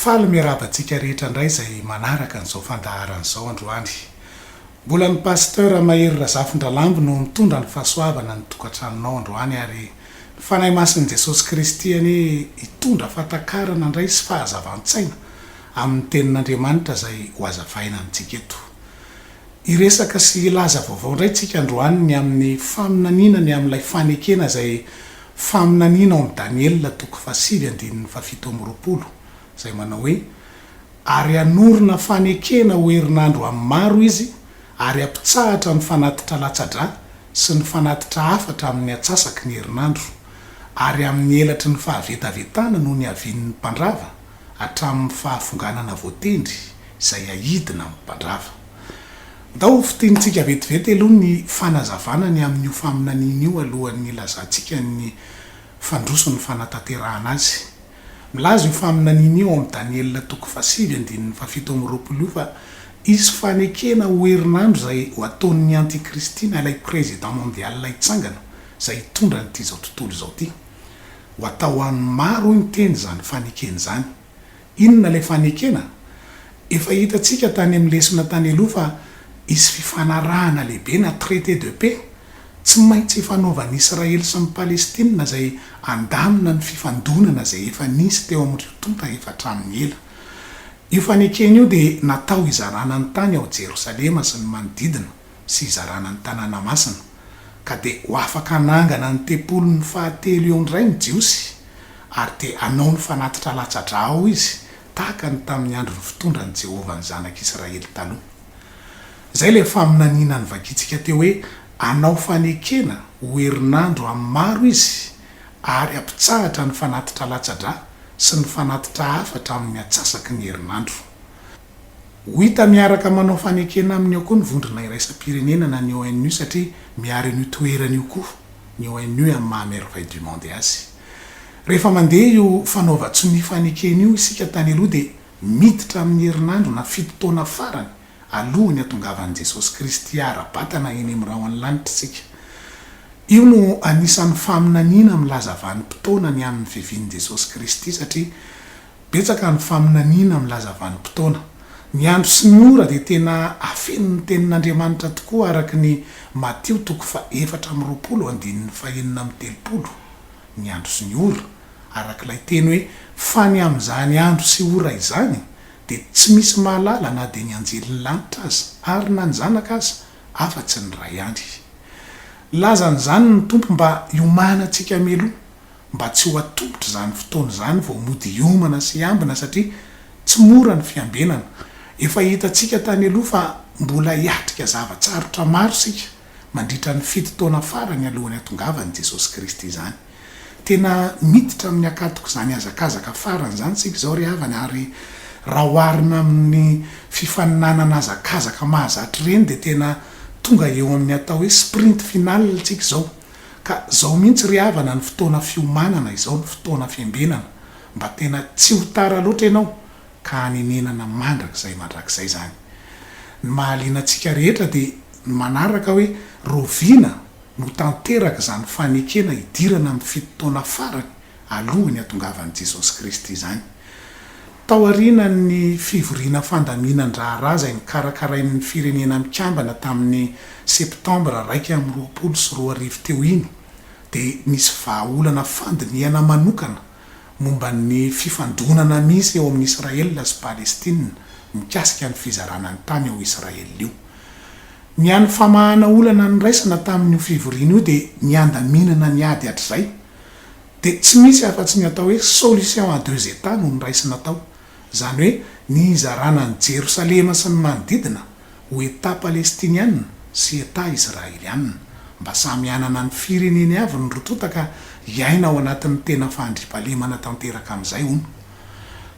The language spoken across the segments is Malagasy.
Faly miarabantsika rehetra indray izay manaraka an'izao fandaharan'izao androany. Mbola ny pasteur Mahery Razafindralambo no mitondra ny fahasoavana ny tokantranonao androany ary ny fanahy masin'i Jeossy Kristy any hitondra fatakarana indray sy fahazavan-tsaina amin'ny tenin'Andriamanitra izay ho azavaina amintsika eto. Hiresaka sy ilaza vaovao indray tsika androany ny amin'ny faminaniana ny amin'ilay fanekena izay faminaniana ao amin'ny DANIELA toko 7:7 izay manao hoe ary anorina fanekena ho herinandro amin'ny maro izy ary ampitsahatra ny fanatitra latsadra sy ny fanatitra hafatra amin'ny atsasaky ny herinandro ary amin'ny elatry ny fahavetavetana noho ny avian'ny mpandrava hatramin'ny fahafonganana voatendry izay ahidina amin'ny mpandrava. Ndao fitiantsika vetivety aloha ny fanazavana ny amin'io faminaniana io alohan'ny ilazantsika ny fandroso ny fanatanterahana azy. Milaza io faminaniana io amin'ny DANIELA toko 7:7 fa izy fanekena ho herinandro izay ho ataon'ny Antikristy ilay président mondial hitsangana izay hitondra n'ity zao tontolo izao ity. Ho atao an'ny maro ny teny izany fanekena izany. Inona ilay fanekena? Efa hitantsika tany amin'ny lesona tany aloha fa izy fifanarahana lehibe na traité de paix tsy maintsy ifanaovan'i Israely sy ny Palestina izay andamina ny fifandonana izay efa nisy teo amin'ny tonta efa hatramin'ny ela. Io fanekena io dia natao hizarana ny tany ao Jerosalema sy ny manodidina sy hizarana ny tanàna masina ka dia ho afaka hanangana ny tempolon'ny fahatelo eo indray ny jiosy ary dia hanao ny fanatitra latsadra ao izy tahaka ny tamin'ny andro ny fitondran'i Jehova ny zanak'Israely taloha. Izay ilay faminaniana ny vakitsika teo hoe hanao fanekena ho herinandro amin'ny maro izy ary ampitsahatra ny fanatitra latsadra sy ny fanatitra hafatra amin'ny atsasaky ny herinandro. Ho hita miaraka manao fanekena amin'ny ao koa ny vondrona iraisam-pirenena na ny ONU satria miaro io toerana io koa ny ONU amin'ny maha-merveille du monde azy. Rehefa mandeha io fanaova-tsony fanekena io isika tany aloha dia miditra amin'ny herinandro na 7 taona farany alohan'ny hatongavan'i Jeossy Kristy ara-batana eny amin'ny raho an-lanitra isika. Io no anisan'ny faminaniana milaza vanim-potoana ny amin'ny fiavian'i Jeossy Kristy satria betsaka ny faminaniana milaza vanim-potoana. Ny andro sy ny ora dia tena afen'ny tenin'Andriamanitra tokoa araka ny MATIO toko 4:4-5:30. Ny andro sy ny ora arak'ilay teny hoe fa ny amin'izany andro sy ora izany dia tsy misy mahalala na dia ny anjelin'ny lanitra azy ary na ny zanaka azy afa-tsy ny ray andry. Lazan'izany ny tompo mba hiomana antsika meloa mba tsy ho atombotra izany fotoana izany vao mody hiomana sy ambina satria tsy mora ny fiambenana. Efa hitantsika tany aloha fa mbola hiatrika zavatsarotra maro sika mandritra ny 7 taona farany alohan'ny hatongavan'i Jeossy Kristy izany. Tena miditra amin'ny akatoko izany azakazaka farany izany sika izao ry havany ary raha oharina amin'ny fifaninanana azakazaka mahazatra ireny dia tena tonga eo amin'ny atao hoe sprint final tsika izao. Ka izao mihitsy ry havana ny fotoana fiomanana izao ny fotoana fiambenana mba tena tsy ho tara loatra ianao ka hanenenana mandrakizay mandrakizay izany. Ny mahaliana antsika rehetra dia ny manaraka hoe roviana no tanteraka izany fanekena hidirana amin'ny 7 taona farany alohan'ny hatongavan'i Jeossy Kristy izany. Tao aoriana ny fivoriana fandaminan-draharaha izay nikarakarain'ny firenena mikambana tamin'ny septambra 1:20 teo iny dia nisy vahaolana fandiniana manokana momba ny fifandonana misy eo amin'ny Israela sy Palestina mikasika ny fizarana ny tany ao Israela io. Ny an'ny famahana olana ny raisana tamin'io fivoriana io dia ny andaminana ny ady hatr'izay dia tsy misy afa-tsy ny atao hoe solution à 2 états no nyraisina tao. Izany hoe ny hizarana ny Jerosalema sy ny manodidina ho état palestiniana sy état israeliana mba samy anana ny fireneny avy ny rotota hiaina ao anatin'ny tena fandriampahalemana tanteraka amin'izay hono.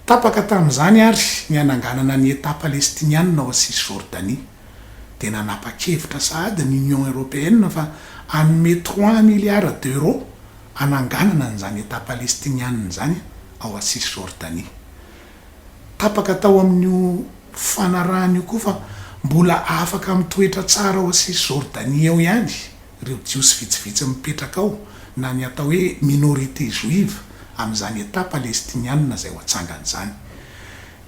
Tapaka tamin'izany ary ny ananganana ny état palestiniana ao Cisjordanie dia nanapa-kevitra sahady ny Union Européenne fa hanome 3 milliards d'euros ananganana n'izany état palestiniana izany ao Cisjordanie. Tapaka tao amin'io fanarahana io koa fa mbola afaka mitoetra tsara ao Cisjordanie eo ihany ireo jiosy vitsivitsy mipetraka ao na ny atao hoe minorité juive amin'izany état palestiniana izay ho atsangana izany.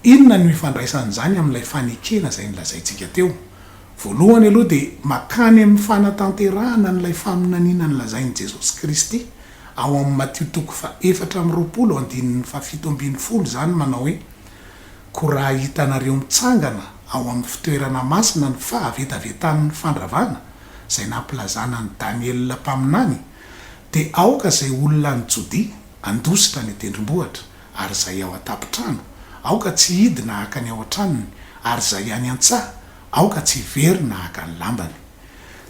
inona ny ifandraisan'izany amin'ilay fanekena izay nilazaintsika teo. Voalohany aloha dia makany amin'ny fanatanterahana n'ilay faminaniana ny lazain'i Jeossy Kristy ao amin'ny MATIO 4:7-10 zany manao hoe ko raha hitanareo mitsangana ao amin'ny fitoerana masina ny fahavetavetan'ny fandravana izay nampilazana ny DANIELA mpaminany dia aoka izay olona ny Jodia andositra ny tendrombohitra ary izay ao atapitrano aoka tsy hidy nahaka ny ao an-tranony ary izay any an-tsaha aoka tsy very nahaka ny lambany.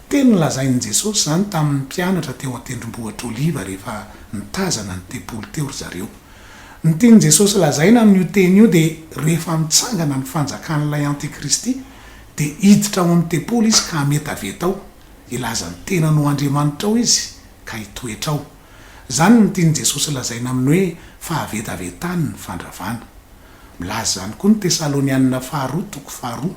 Teny lazain'i Jesosy zany tamin'ny mpianatra teo an-tendrombohitra Oliva rehefa nitazana ny tempoly teo ry zareo. Ny tiany Jesosy lazaina amin'io teny io dia rehefa mitsangana ny fanjakan'ilay antikristy dia hiditra ao amin'ny tempoly izy ka hametaveta ao, ilaza ny tena no Andriamanitra ao izy ka hitoetra ao. Zany ny tiany Jesosy lazaina amin'ny hoe fahavetavetany ny fandravana. Milaza zany koa ny Tesaloniana 2:2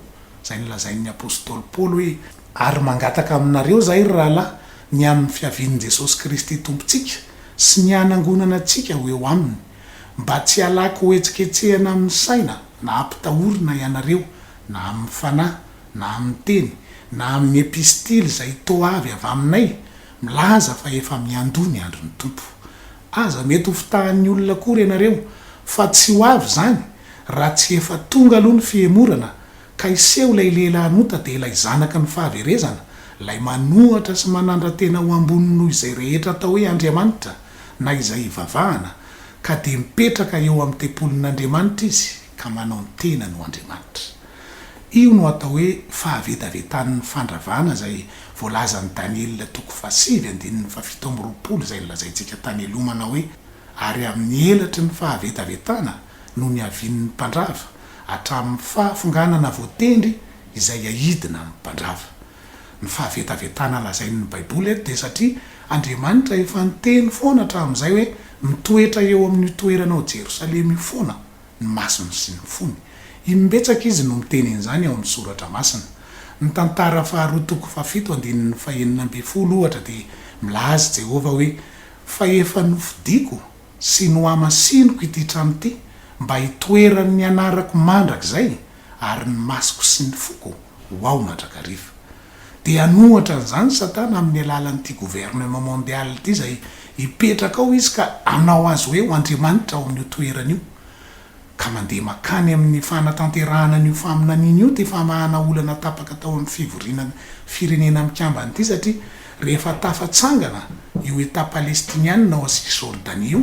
izay nilazain'ny apôstôly Paoly hoe ary mangataka aminareo zahay rahalahy ny amin'ny fiavian'i Jeossy Kristy tompontsika sy ny hanangonana antsika ho eo aminy mba tsy halaka ho etsiketsehana amin'ny saina na ampitahorina ianareo na amin'ny fanahy na amin'ny teny na amin'ny epistily izay toa avy aminay milaza fa efa miando ny andron'ny tompo. Aza mety ho fitahan'ny olona kory ianareo fa tsy ho avy zany raha tsy efa tonga aloha ny fihemorana ka iseho ilay lehilahinota dia ilay zanaka ny fahaverezana ilay manohatra sy manandra tena ho ambony noho izay rehetra atao hoe Andriamanitra na izay ivavahana ka dia mipetraka eo amin'ny tempolin'Andriamanitra izy ka manao ny tena no Andriamanitra. Io no atao hoe fahavetavetan'ny fandravana izay voalazan'ny DANIELA 7:17 izay nilazaintsika tany aloha manao hoe ary amin'ny elatry ny fahavetavetana no ny avian'ny mpandrava hatramin'ny fahafonganana voatendry izay ahidina amin'ny mpandrava. Ny fahavetavetana lazain'ny Baiboly eto dia satria Andriamanitra efa niteny foana hatramin'izay hoe mitoetra eo amin'ny toeranao Jerosalema io foana ny masony sy ny fony. Imbetsaka izy no miteny an'izany ao amin'ny soratra masina. Ny tantara faharoa 7:9 ohatra dia milaza Jehova hoe fa efa nofidiako sy no hamasiniko ity trano ity mba hitoeran'ny anarako mandrakizay ary ny masoko sy ny foko ho ao mandrakariva. Dia anohatra an'izany Satana amin'ny alalan'ity gouvernement mondial ity izay hipetraka ao izy ka anao azy hoe ho Andriamanitra ao amin'io toerana io ka mandeha makany amin'ny fanatanterahana n'io faminaniana io dia famahana olana tapaka tao amin'ny fivoriana firenena mikambana ity satria rehefa tafatsangana io eta palestiniana ao Cisjordanie io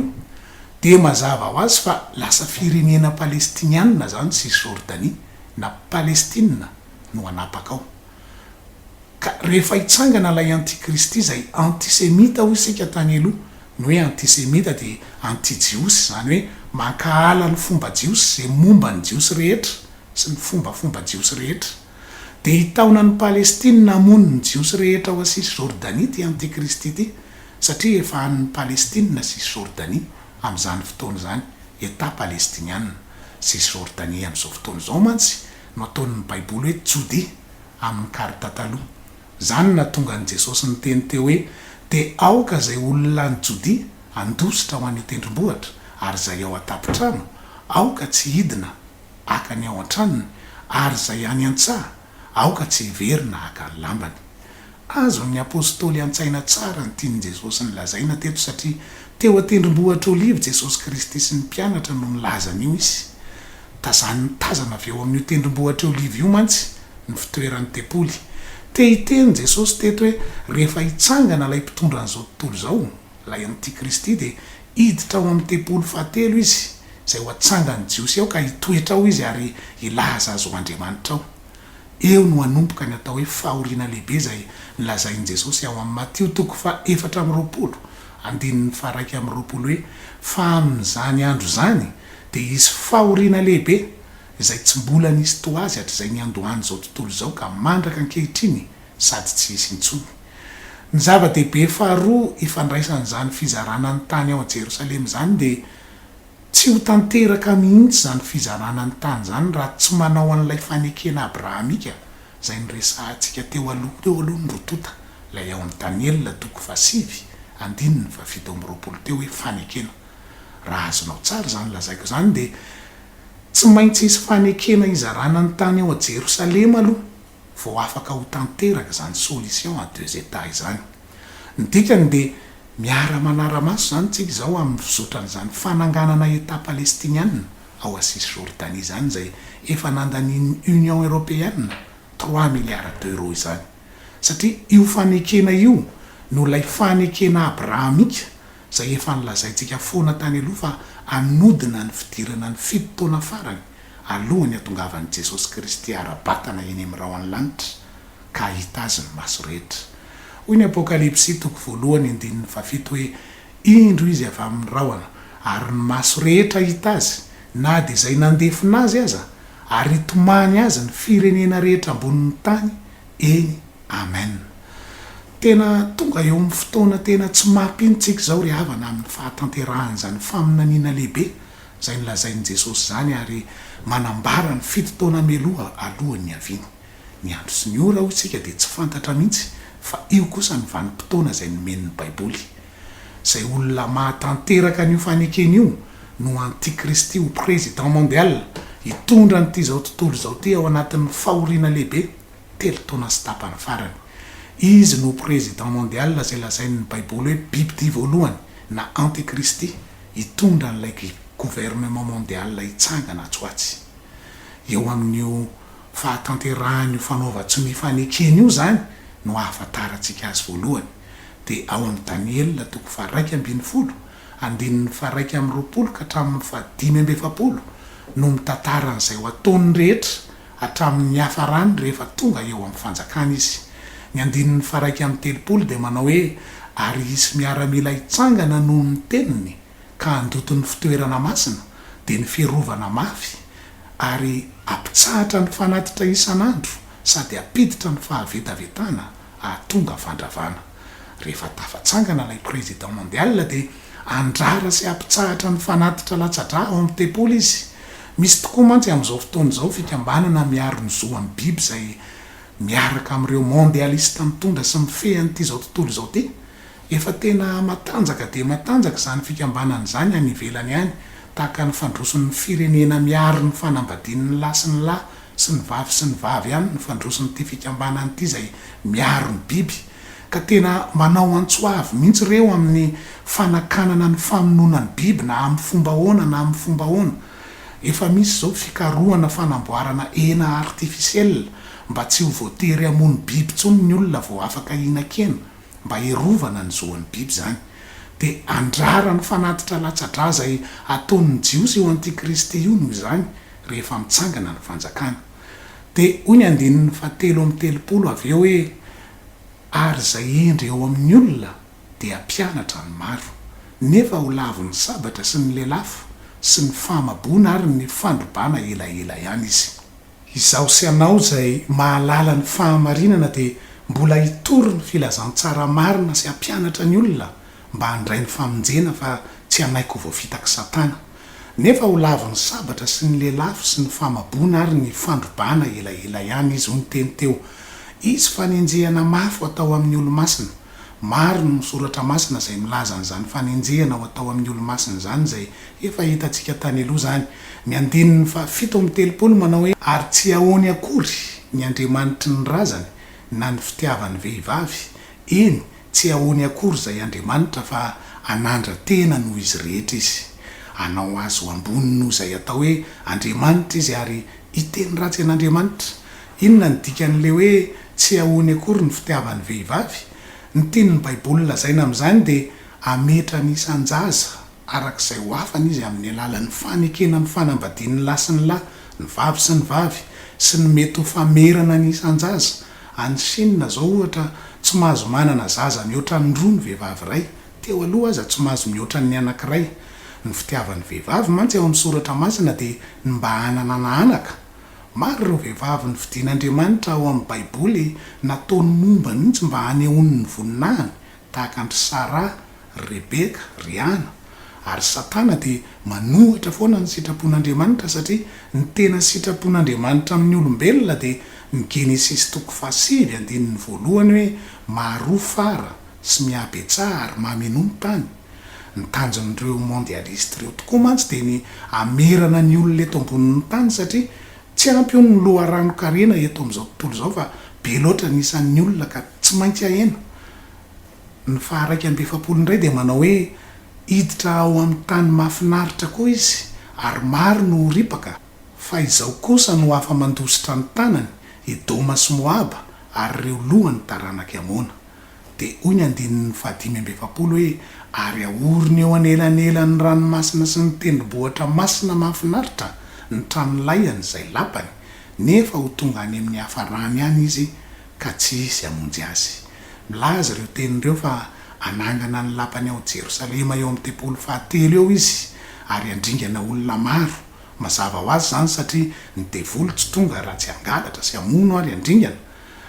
dia mazava ho azy fa lasa firenena palestiniana zany Cisjordanie na Palestina no anapaka ao. Ka rehefa hitsangana ilay antikristy izay antisemita ho isika tany aloha, ny hoe antisemita dia anti-jiosy zany hoe mankahala ny fomba jiosy izay momba ny jiosy rehetra sy ny fombafomba jiosy rehetra. Dia hitaona ny Palestina hamono ny jiosy rehetra ao Cisjordanie ty antikristy ity satria efa an'ny Palestina Cisjordanie amin'izany fotoana izany eta palestiniana. Cisjordanie amin'izao fotoana izao mantsy no ataon'ny Baiboly hoe Jodia amin'ny karta taloha. Zany natonga ny Jesosy niteny teo hoe dia aoka izay olona ny Jodia andositra ho an'io tendrombohitra ary izay ao atapitrano aoka tsy hidina aka ny ao an-tranony ary izay any an-tsaha aoka tsy hiverina aka ny lambany. Azon'ny apôstôly an-tsaina tsara ny tiany Jesosy nilazaina teto satria teo an-tendrombohitra Oliva Jeossy Kristy sy ny mpianatra no nilazan'io izy. Tazana avy eo amin'io tendrombohitra Oliva io mantsy ny fitoeran'ny tempoly. Te hiteny Jesosy teto hoe rehefa hitsangana ilay mpitondra an'izao tontolo izao ilay antikristy dia hiditra ao amin'ny tempoly fahatelo izy izay ho atsangany jiosy ao ka hitoetra ao izy ary ilaza azy ho Andriamanitra ao. Eo no hanompoka ny atao hoe fahoriana lehibe izay nilazain'i Jesosy ao amin'ny MATIO 4:20 hoe fa amin'izany andro zany dia hisy fahoriana lehibe izay tsy mbola nisy to azy hatr'izay ny androany izao tontolo izao ka mandraka ankehitriny sady tsy hisy intsony. Ny zava-dehibe faharoa ifandraisan'izany fizarana ny tany ao Jerosalema zany dia tsy ho tanteraka mihitsy zany fizarana ny tany zany raha tsy manao an'ilay fanekena abrahamika izay niresantsika teo aloha ny rotota ilay ao amin'ny DANIELA 7:17 teo hoe fanekena. Raha azonao tsara zany lazaiko zany dia tsy maintsy isy fanekena izarana ny tany ao a Jerosalema aloha vao afaka ho tanteraka zany solution à deux états izany. Ny dikany de miara manara-maso zany tsika zao amin'ny fizotran'izany fananganana État palestiniana ao a Cisjordanie zany zay efa nandan'ny Union Européenne 3 milliards d'euros izany. Satria io fanekena io no lay fanekena abrahamika zay efa nilazaintsika foana tany aloha fa anodina ny fidirana ny 7 taona farany alohan'ny hatongavan'i Jeossy Kristy ara-batana eny amin'ny rahoan'ny lanitra ka hita azy ny maso rehetra. Hoy ny APOKALYPSY 1:7 hoe indro izy avy amin'ny rahoana ary ny maso rehetra hita azy na de zay nandefina azy aza ary tomany azy ny firenena rehetra ambonin'ny tany. Eny, amen. Tena tonga eo amin'ny fotoana tena tsy mampintsika zao ry havana amin'ny fahatanterahany zany faminaniana lehibe zay nilazain'i Jesosy zany ary manambara ny 7 taona meloha alohan'ny haviany. Ny andro sy ny ora ho tsika de tsy fantatra mihitsy fa io kosa ny vanim-potoana zay nomen'ny Baiboly. Zay olona mahatanteraka an'io fanekena io no Antikristy ho président mondial hitondra nyty zao tontolo zao ty ao anatin'ny fahoriana lehibe 3 taona sy tapany farany. Izy no président mondial zay lazain'ny Baiboly hoe biby ty voalohany na Antikristy hitondra n'ilay gouvernement mondial hitsangana tsoatsy. Eo amin'io fahatanterahany fanaovatsy ny fanekena io zany no ahafantarantsika azy voalohany. De ao amin'ny Daniela 1:20 andininy 1:20 ka hatramin'ny 5:20 no mitantara an'izay ho ataony rehetra hatramin'ny FARANY rehefa tonga eo amin'ny fanjakana izy. Ny andininy 1:30 de manao hoe ary isy miaramila hitsangana noho ny teniny ka andotony fitoerana masina de ny fiarovana mafy ary ampitsahatra ny fanatitra isan'andro sady apiditra ny fahavetavetana ahatonga fandravana. Rehefa tafatsangana lay président mondial de andrara sy ampitsahatra ny fanatitra latsadra ao amin'ny tempolo izy. Misy tokoa mantsy amin'izao fotoana zao fikambanana miaro ny zo amin'ny biby zay miaraka amin'ireo mondialista mitondra sy mifehy an'ity zao tontolo zao ty. Efa tena matanjaka de matanjaka zany fikambanana zany any ivelany any tahaka ny fandroson'ny firenena miaro ny fanambadian'ny lahy sy ny lahy sy ny vavy ihany ny fandrosony ty fikambanana ty zay miaro ny biby. Ka tena manao antsoavy mihitsy reo amin'ny fanakanana ny famonoana ny biby na amin'ny fomba ahoana na amin'ny fomba ahoana. Efa misy zao fikarohana fanamboarana hena artificiel mba tsy ho voatery hamony biby tsony ny olona vao afaka hihinan-kena mba hiarovana ny zoan'ny biby zany. De andrara ny fanatitra latsadra zay ataon'ny jiosy io Antikristy io noho izany rehefa mitsangana ny fanjakana. De hoy ny andininy 7:30 avy eo hoe ary zay endry eo amin'ny olona de ampianatra ny maro nefa ho lavo ny sabatra sy ny lelafo sy ny famabona ary ny fandrobana elaela ihany izy. Izao sy anao zay mahalala ny fahamarinana de mbola hitory ny filazantsara marina sy ampianatra ny olona mba handray ny famonjena fa tsy anaiko voavitaka satana. Nefa ho lavo ny sabatra sy ny lelafo sy ny famabona ary ny fandrobana elaela ihany izy ho ny teny teo. Izy fanenjehana mafy ho atao amin'ny olo-masina. Maro no soratra masina zay milaza an'izany fanenjehana ho atao amin'ny olo-masina zany zay efa hitantsika tany aloha zany. Ny andininy 7:30 manao hoe ary tsy ahoany akory ny Andriamanitry ny razany na ny fitiavan'ny vehivavy. Eny, tsy ahoany akory zay Andriamanitra fa anandra tena noho izy rehetra izy. Anao azy ho ambony noho zay atao hoe Andriamanitra izy ary hiteny ratsy an'Andriamanitra. Inona ny dikan'le hoe tsy ahoany akory ny fitiavan'ny vehivavy? Ny tian'ny Baiboly lazaina amin'izany de ametra ny isan-jaza arak'izay ho afany izy amin'ny alalan'ny fanekena ny fanambadian'ny lahy sy ny lahy, ny vavy sy ny vavy sy ny mety ho famerana ny isan-jaza. Any Sinina zao ohatra tsy mahazo manana zaza mihoatra ny roa ny vehivavy ray. Teo aloha aza tsy mahazo mihoatra ny anankiray. Ny fitiavan'ny vehivavy mantsy ao amin'ny soratra masina de ny mba hanana anaka. Maro ireo vehivavy ny fidin'Andriamanitra ao amin'ny Baiboly nataony momba mihitsy mba hanehoany ny voninahiny tahaka andry Sara, Rebeka, Riana. Ary Satana de manohitra foana ny sitrapon'Andriamanitra satria ny tena sitrapon'Andriamanitra amin'ny olombelona de ny Genesis 5:1 hoe maharoa fara sy miabetsah ary mameno ny tany. ny tanjon'ireo mondialiste ireo tokoa mantsy dia ny amerana ny olona eto ambonin'ny tany satria tsy ampy ny loharano karena eto amin'izao tontolo izao fa be loatra nisan'ny olona ka tsy maintsy ahena. Ny faharaiky amby efapolo indray dia manao hoe hiditra ao amin'ny tany mahafinaritra koa izy ary maro no ripaka fa izao kosa no hafa mandositra ny tanany Edoma sy Moaba ary ireo lohany taranaka amona. Dia hoy ny andinin'ny fahadimy amby efapolo hoe ary aoriny eo anelanelan'ny ranomasina sy ny tendrombohitra masina mahafinaritra ny tranon'layany izay lapany nefa ho tonga any amin'ny hafarany any izy ka tsy isy hamonjy azy. Milaza ireo tenin'ireo fa anangana ny lapany ao Jerosalema eo amin'ny tempolo fahatelo eo izy ary andringana olona maro. Mazava ho azy zany satria ny devolo tsy tonga raha tsy angalatra sy amono ary andringana.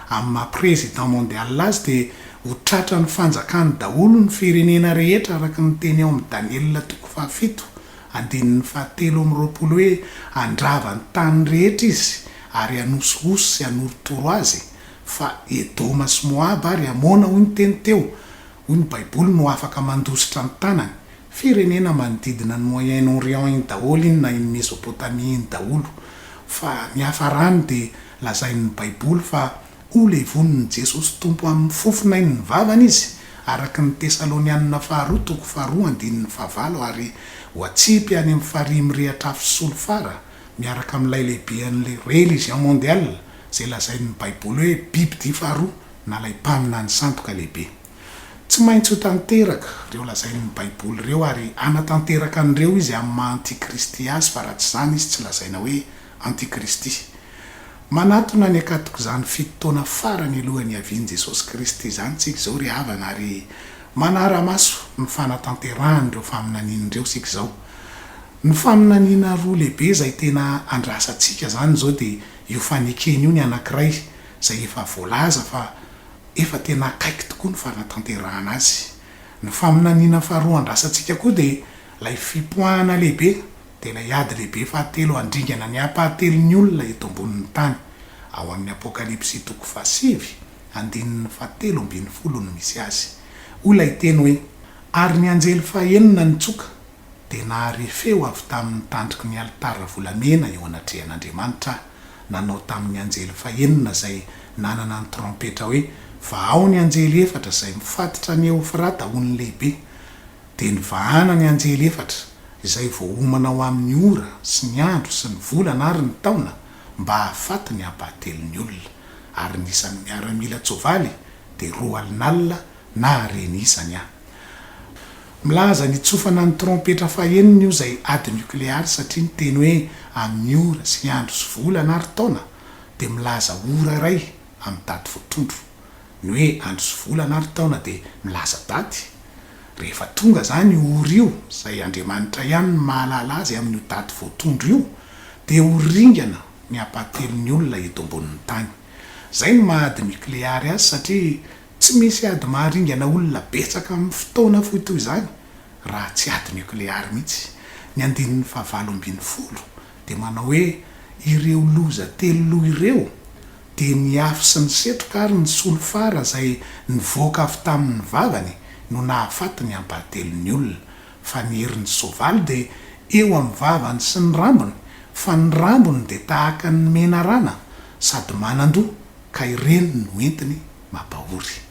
Amin'ny maha-président mondial azy dia ho tratra ny fanjakany daholo ny firenena rehetra araka ny teny ao amin'ny Danielila 7 andinin'ny 7:20 hoe andrava ny tany rehetra izy ary anosooso sy anorotoro azy fa Edoma sy Moaba ary amona hoy ny teny teo. Hoy ny Baiboly no afaka mandositra ny tanany firenena manodidina ny Moyen-Orient iny daholo iny na iny Mesopotamia iny daholo. Fa ny hafarany dia lazain'ny Baiboly fa ho levon'ny Jesosy tompo amin'ny fofona iny ny vavany izy araka ny Tesaloniana 2:2 ary ho atsipy any amin'ny farihy mirehatra fisolofara miaraka amin'ilay lehibe an'ilay religion mondiale izay lazain'ny Baiboly hoe biby faharoa na lay mpamina ny sandoka lehibe. Tsy maintsy ho tanteraka ireo lazain'ny Baiboly ireo ary anatanteraka an'ireo izy amin'ny maha-antikristy azy fa raha tsy izany izy tsy lazaina hoe antikristy. Manatona ny akatoko izany 7 taona farany alohan'ny havian'i Jeossy Kristy izany tsika izao ry havana ary manara-maso ny fanatanterahany ireo faminanian'ireo sika izao. Ny faminaniana roa lehibe izay tena andrasantsika zany izao dia io Fanekena io ny anankiray izay efa voalaza fa efa tena akaiky tokoa ny fanatanterahana azy. Ny faminaniana faharoa andrasantsika koa dia lay fipoahana lehibe dia lay ady lehibe fahatelo andringana ny hampahatelon'ny olona eto ambonin'ny tany ao amin'ny APOKALYPSY 7 andinin'ny 7:10 no misy azy. Hoy lay teny hoe ary ny anjely fahaenina nitsoka dia nahare feo avy tamin'ny tandriky ny alitara volamena eo anatrehan'Andriamanitra nanao tamin'ny anjely fahaenina izay nanana ny trompetra hoe vao ny anjely efatra izay mifatotra ny Eufrata hony lehibe dia nivahana ny anjely efatra izay voahomana ao amin'ny ora sy ny andro sy ny volana ary ny taona mba hahafaty ny hampahatelon'ny olona ary nisan'ny miaramila tsovaly dia 2 alinalina na hareny isany aho. Milaza nitsofana ny trompetra fahaenina io izay ady nukleary satria ny teny hoe amin'ny ora sy andro sy volana ary taona dia milaza ora iray amin'ny daty voatondro. Ny hoe andro sy volana ary taona dia milaza daty. Rehefa tonga zany ora io izay Andriamanitra ihany ny mahalala azy amin'io daty voatondro io dia ho ringana ny hampahatelon'ny olona eto ambonin'ny tany. Zay ny mahady nukleary azy satria tsy misy ady maharingana olona betsaka amin'ny fotoana fohy toy izany raha tsy ady nukleary mihitsy. Ny andinin'ny 7:20 dia manao hoe ireo loza teloloha ireo dia niafy sy ny setroka ary ny solofara izay nivoaka avy tamin'ny vavany no nahafaty ny hampahatelon'ny olona. Fa ny herin'ny soavaly dia eo amin'ny vavany sy ny rambony fa ny rambony dia tahaka ny menarana sady manandoha ka ireny no entiny mampahory.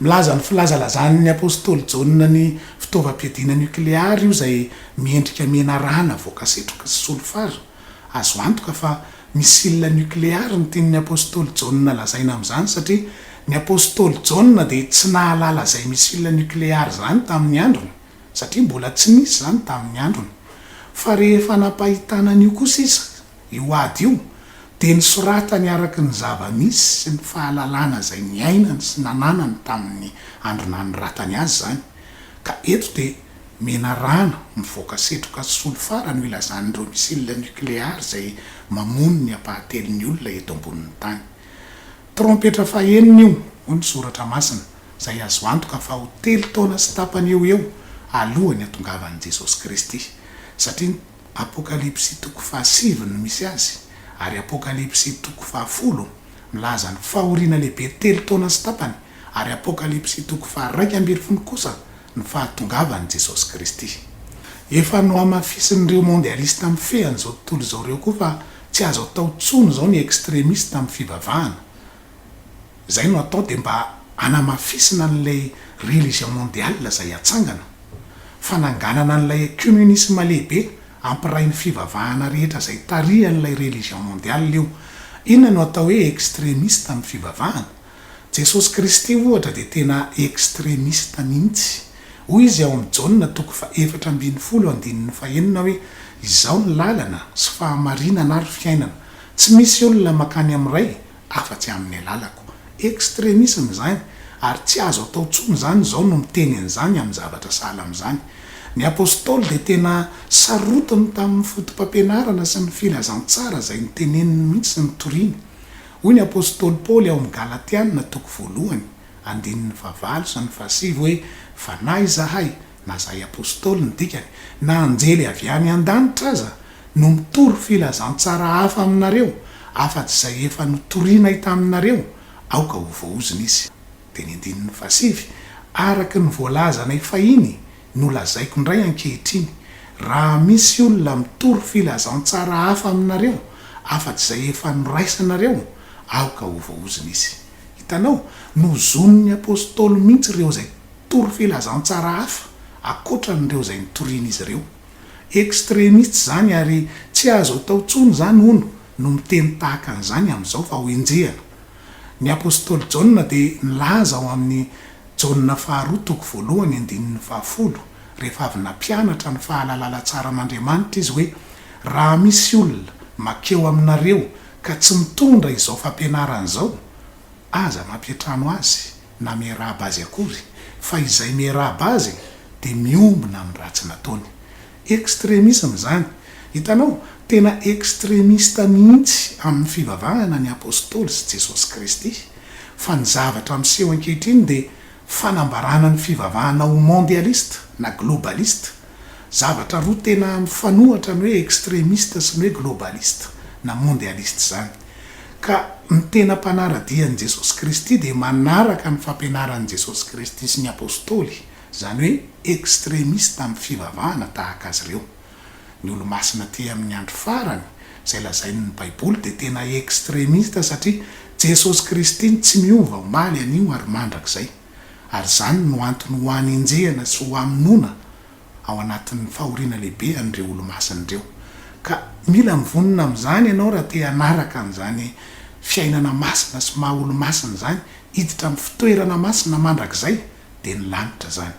Milaza ny filazalazan'ny apôstôly JAONA ny fitaovam-piadiana nukleary io izay miendrika menarana voaka setroka sy solofara. Azo antoka fa misila nukleary ny tian'ny apôstôly JAONA lazaina amin'izany satria ny apôstôly JAONA dia tsy nahalala izay misila nukleary zany tamin'ny androny satria mbola tsy nisy zany tamin'ny androny. Fa rehefa napahitana an'io kosa izy io ady io dia nisoratany araka ny zava-misy sy ny fahalalana izay niainany sy nananany tamin'ny androna nyratany azy zany. Ka eto dia menarana mivoaka setroka sy solofara no ilazan'ireo misila nukleary izay mamono ny hampahatelon'ny olona eto ambonin'ny tany. Trompetra fahaenina io hoy ny soratra masina izay azo antoka fa ho 3 taona sy tapany eo alohan'ny hatongavan'i Jeossy Kristy satria APOKALYPSY 7 no misy azy ary APOKALYPSY 10 milaza ny fahoriana lehibe 3 taona sy tapany ary APOKALYPSY 1:20 kosa ny fahatongavan Jeossy Kristy. Efa no amafisin'ireo mondialista amin'ny feany zao tontolo zao reo koa fa tsy azo atao tsony zao ny extrémiste amin'ny fivavahana. Zay no atao de mba anamafisina n'ilay religion mondiale zay atsangana, fananganana n'ilay communisme lehibe ampiray ny fivavahana rehetra zay tarihan'ilay religion mondiale io. Inona no atao hoe extrémiste amin'ny fivavahana? Jeossy Kristy ohatra de tena extrémiste mihitsy. Hoy izy ao amin'ny JAONA 4:10 hoe izao ny lalana sy fahamarinana ary fiainana, tsy misy olona makany amin'ray afa-tsy amin'ny lalako. Extrémisme zany, ary tsy azo atao tsony zany zao no miteny an'izany amin'ny zavatra sahala amin'izany. Ny apôstôly de tena sarotiny tamin'ny fotom-pampianarana sy ny filazantsara zay niteneniny mihitsy sy nitoriany. Hoy ny apôstôly Paoly ao amin'ny Galatiana 1:4 sy 7 hoe fa na izahay na zahay apôstôly ny dikany na anjely avy any an-danitra aza no mitory filazantsara hafa aminareo afa-tsy zay efa notoriana taminareo, aoka ho voaozina izy. De ny 7 araky ny voalazanay fahiny no lazaiko indray ankehitriny, raha misy olona mitory filazantsara hafa aminareo afa-tsy zay efa noraisanareo, aoka ho voaozina izy. Hitanao, nozon'ny apôstôly mihitsy reo zay tory filazantsara hafa akoatran'ireo zay nitoriana izy ireo. Extrémiste zany, ary tsy azo atao tsony zany ono no miteny tahaka an'izany amin'izao fa ho enjehana. Ny apôstôly JAONA de nilaza ao amin'ny JAONA 2:1-10 rehefa avy nampianatra ny fahalalala tsara an'Andriamanitra izy hoe raha misy olona makeo aminareo ka tsy mitondra izao fampianarana zao, aza mampiatrano azy na miarahaba azy akory, fa izay miarahaba azy de miombona amin'ny ratsy nataony. Extrémisme zany. Hitanao, tena extrémiste mihitsy amin'ny fivavahana ny apôstôly sy Jeossy Kristy. Fa ny zavatra miseho ankehitriny de fanambarana ny fivavahana ho mondialiste na globaliste. Zavatra roa tena mifanohatra ny hoe extrémiste sy ny hoe globaliste na mondialiste zany. Ka ny tena mpanaradian'i Jeossy Kristy de manaraka ny fampianaran'i Jeossy Kristy sy ny apôstôly, zany hoe extrémiste amin'ny fivavahana tahaka azy ireo. Ny olo-masina ty amin'ny andro farany zay lazain'ny Baiboly de tena extrémiste satria Jeossy Kristy tsy miova omaly anio ary mandrakizay. Ary zany no antony ho any enjehana sy ho aminona ao anatin'ny fahoriana lehibe an'ireo olo-masin'ireo. Ka mila mivonina amin'izany ianao raha te hanaraka an'izany fiainana masina sy maha olo-masina zany, hiditra amin'ny fitoerana masina mandrakizay de ny lanitra zany.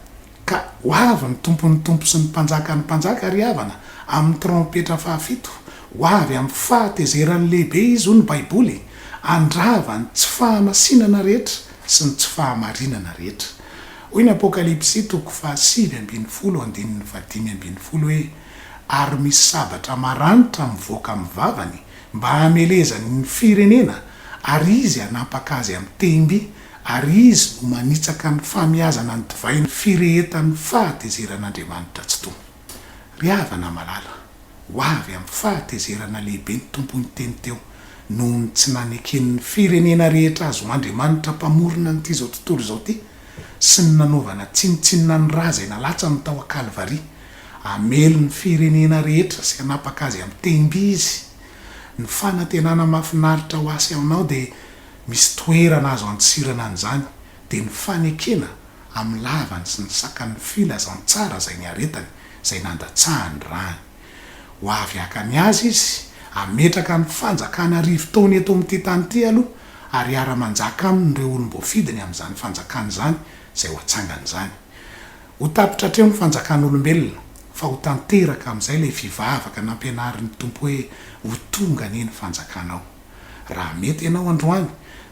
Ka ho avy ny tompo sy ny mpanjaka ry havana amin'ny trompetra 7, ho avy amin'ny fahatezerany lehibe izy ho ny Baiboly, andrava ny tsy fahamasinana rehetra sy ny tsy fahamarinana rehetra. Hoy ny APOKALYPSY 7:15-15 hoe ary misy sabatra maranitra mivoaka amin'ny vavany mba hamelezany ny firenena, ary izy hanapaka azy amin'ny temby, ary izy no manitsaka ny famiazana ny divay ny firehetan'ny fahatezeran'Andriamanitra tsy tompo. Ry havana malala, ho avy amin'ny fahatezerana lehibe ny tompo ny teny teo noho ny tsy naneken'ny firenena rehetra azo Andriamanitra mpamorona nyty zao tontolo zao ty, sy ny nanaovana tsinitsinina ny raha zay nalatsa ny tao a-Kalvari, amelo ny firenena rehetra sy hanapaka azy amin'ny temby izy. Ny fanantenana mahafinaritra ho asy aminao de misy toerana azo antsirana an'izany, de ny fanekena amin'ny lavany sy ny sakan'ny filazantsara zay ny aretany zay nandatsahany rany. Ho avy akany azy izy, ametraka ny fanjakana rivo-taona eto amin'ity tany ity aloha, ary ara-manjaka amin'ireo olom-boafidiny amin'izany fanjakana zany zay ho atsangany zany. Ho tapitra hatreo ny fanjakan'olombelona, fa ho tanteraka amin'izay ilay fivavaka nampianarin'ny tompo hoe ho tonga anie ny fanjakanao. Raha mety ianao androany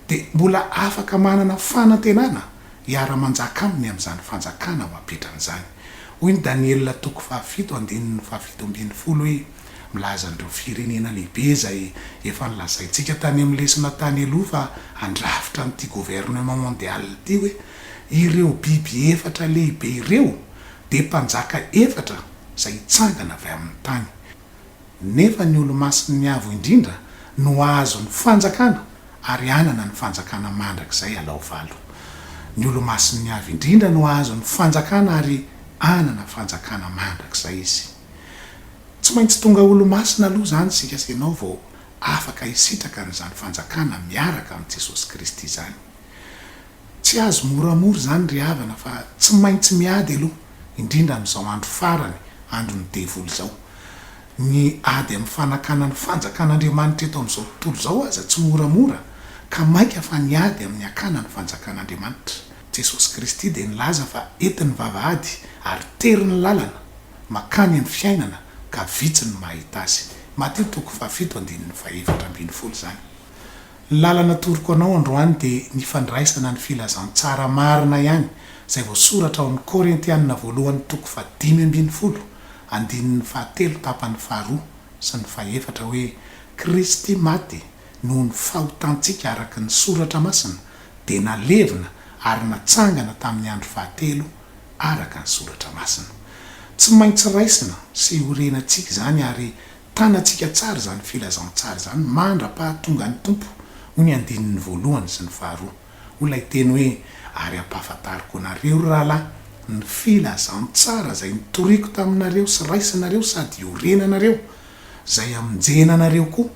de mbola afaka manana fanantenana hiara-manjaka aminy amin'izany fanjakana ho apetran'izany. Hoy ny DANIELA 7:17 hoe milaza an'ireo firenena lehibe zay efa nilazaintsika tany amin'ny lesona tany aloha fa andrafitra n'ity gouvernement mondial ity hoe ireo biby efatra lehibe ireo de mpanjaka efatra zay hitsangana avy amin'ny tany. Nefa ny olo-masiny avo indrindra no azo ny fanjakana ary anana ny fanjakana mandrakizay alaovalo. ny olo-masiny avy indrindra no azo ny fanjakana ary anana fanjakana mandrak'izay izy. Tsy maintsy tonga olo-masina aloha zany sika sy ianao vao afaka hisitraka n'izany fanjakana miaraka amin'ny Jesosy Kristy zany. Tsy azo moramora zany ry havana fa tsy maintsy miady aloha indrindra amin'izao andro farany, andro ny devoly zao. Ny ady amin'ny fanakana ny fanjakan'Andriamanitra eto amin'izao tontolo zao aza tsy moramora, ka maika fa ny ady amin'ny akana ny fanjakan'Andriamanitra. Jesosy Kristy dia nilaza fa entiny vavahady ary tery ny lalana makany amin'ny fiainana ka vitsy ny mahita azy. MATIO 7:7-7 zany. Ny lalana toroko anao androany dia ny fandraisana ny filazantsara marina ihany izay voasoratra ao amin'ny Korintianina 1:5-10, andininy 7 tapany 2 sy ny 4 hoe Kristy maty noho ny fahotantsika araka ny soratra masina dia nalevina ary natsangana tamin'ny andro 7 araka ny soratra masina. Tsy maintsy raisina sy orenantsika zany ary tanantsika tsara zany filazantsara zany mandra-pahatonga ny tompo hoy ny andininy 1 sy ny 2. Olay teny hoe ary ampahafantariko anareo rahalahy ny filazantsara izay nitoriako taminareo sy raisinareo sady orenanareo izay amonjenanareo koa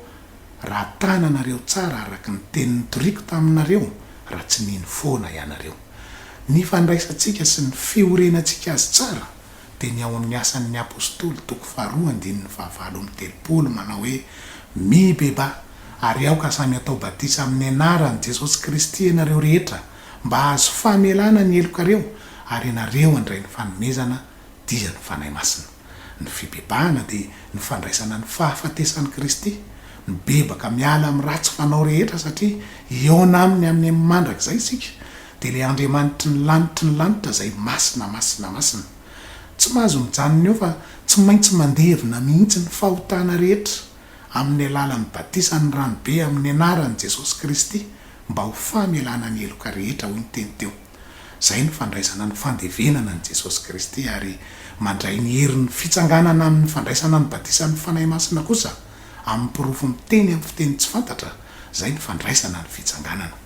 raha tananareo tsara araka ny teny nitoriako taminareo raha tsy niny foana ianareo. Ny fandraisantsika sy ny fiorenantsika azy tsara dia ny ao amin'ny asan'ny apôstôly 2:7-7 manao hoe mibeba ary aoka samy atao batisa amin'ny anaran'i Jesosi Kristy ianareo rehetra mba azo famelana ny elokareo ary ianareo andray ny fanomezana dia ny fanahy masina. Ny fibebahana dia ny fandraisana ny fahafatesan'i Kristy, ny bebaka miala amin'ny ratsy fanao rehetra satria iona aminy amin'ny mandrak'izay isika dia le Andriamanitry ny lanitra izay masina. Tsy mahazo mijanona eo fa tsy maintsy mandevina mihitsy ny fahotana rehetra amin'ny alalan'ny batisany ranobe amin'ny anaran'i Jesosy Kristy mba ho famelana ny eloka rehetra hoy ny teny teo. Izay ny fandraisana ny fandevenana ny Jesosy Kristy ary mandray ny herin'ny fitsanganana amin'ny fandraisana ny batisany fanahy masina kosa amin'ny pirofo miteny amin'ny fiteny tsy fantatra. Izay ny fandraisana ny fitsanganana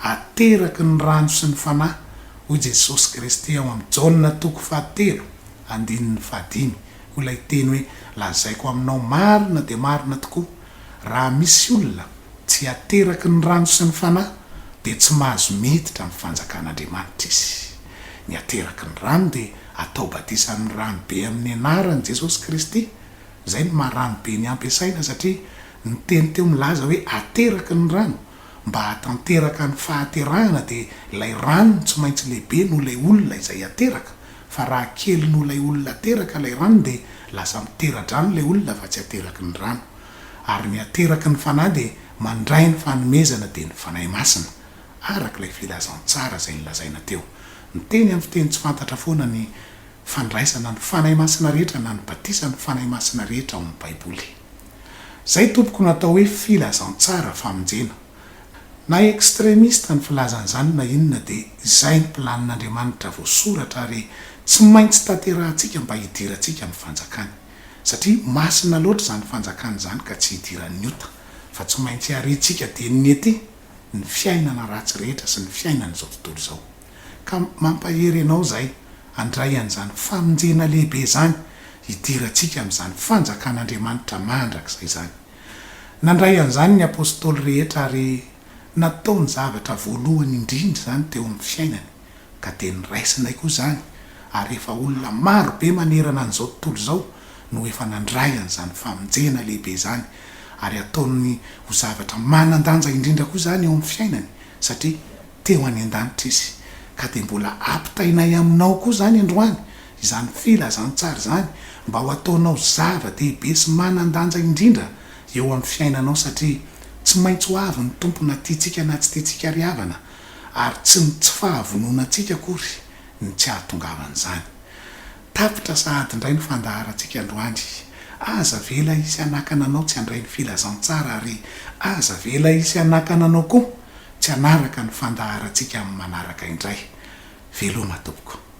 ateraky ny rano sy ny fanahy hoy Jesosy Kristy ao amin'ny Jaona 3:5 olay teny hoe lazaiko aminao marina dia marina tokoa raha misy olona tsy ateraky ny rano sy ny fanahy dia tsy mahazo miditra amin'ny fanjakan'Andriamanitra izy. Ny ateraky ny rano dia atao batisan'ny ranobe amin'ny anaran'i Jesosy Kristy. Izay ny maharanobe ny ampiasaina satria ny teny teo milaza hoe ateraky ny rano mba hatanteraka ny fahaterahana dia ilay rano tsy maintsy lehibe no ilay olona izay ateraka, fa raha kely no ilay olona ateraka ilay rano dia lasa mitera-drano ilay olona fa tsy ateraky ny rano. Ary ny ateraky ny fanahy dia mandray ny fanomezana dia ny fanahy masina araka ilay filazantsara izay nilazaina teo. Ny teny amin'ny fiteny tsy fantatra foana ny fandraisana ny fanahy masina rehetra na ny batisa ny fanahy masina rehetra ao amin'ny Baiboly. Izay tompoko natao hoe filazantsara famonjena. Na ekstremista ny filazan'izany na inona dia izay ny planin'Andriamanitra voasoratra ary tsy maintsy tanterahantsika mba hidirantsika amin'ny fanjakany. Satria masina loatra izany fanjakany izany ka tsy hidiran'ny ota, fa tsy maintsy harintsika dia ny ety ny fiainana ratsy rehetra sy ny fiainan'izao tontolo izao. Ka mampahery ianao izay handray an'izany famonjena lehibe izany hidirantsika amin'izany fanjakan'Andriamanitra mandrak'izay izany. Nandray an'izany ny apôstôly rehetra ary natao ny zavatra voalohany indrindra izany teo amin'ny fiainany ka dia niraisinay koa izany ary efa olona maro be manerana an'izao tontolo izao no efa nandray an'izany famonjena lehibe izany ary ataony ho zavatra manan-danja indrindra koa izany eo amin'ny fiainany satria teo any an-danitra izy. Ka dia mbola ampitainay aminao koa izany androany izany filazantsara izany mba ho ataonao zava-dehibe sy manan-danja indrindra eo amin'ny fiainanao satria tsy maintsy ho avy ny tompo na tiantsika na tsy tiantsika ry havana ary tsy fahavononantsika kory ny tsy hahatongavan' izany. Tapitra sahady indray ny fandaharantsika androany. Aza vela isy anakana anao tsy handray ny filazantsara ary aza vela isy anakana anao koa tsy hanaraka ny fandaharantsika amin'ny manaraka indray. Veloma tompoko.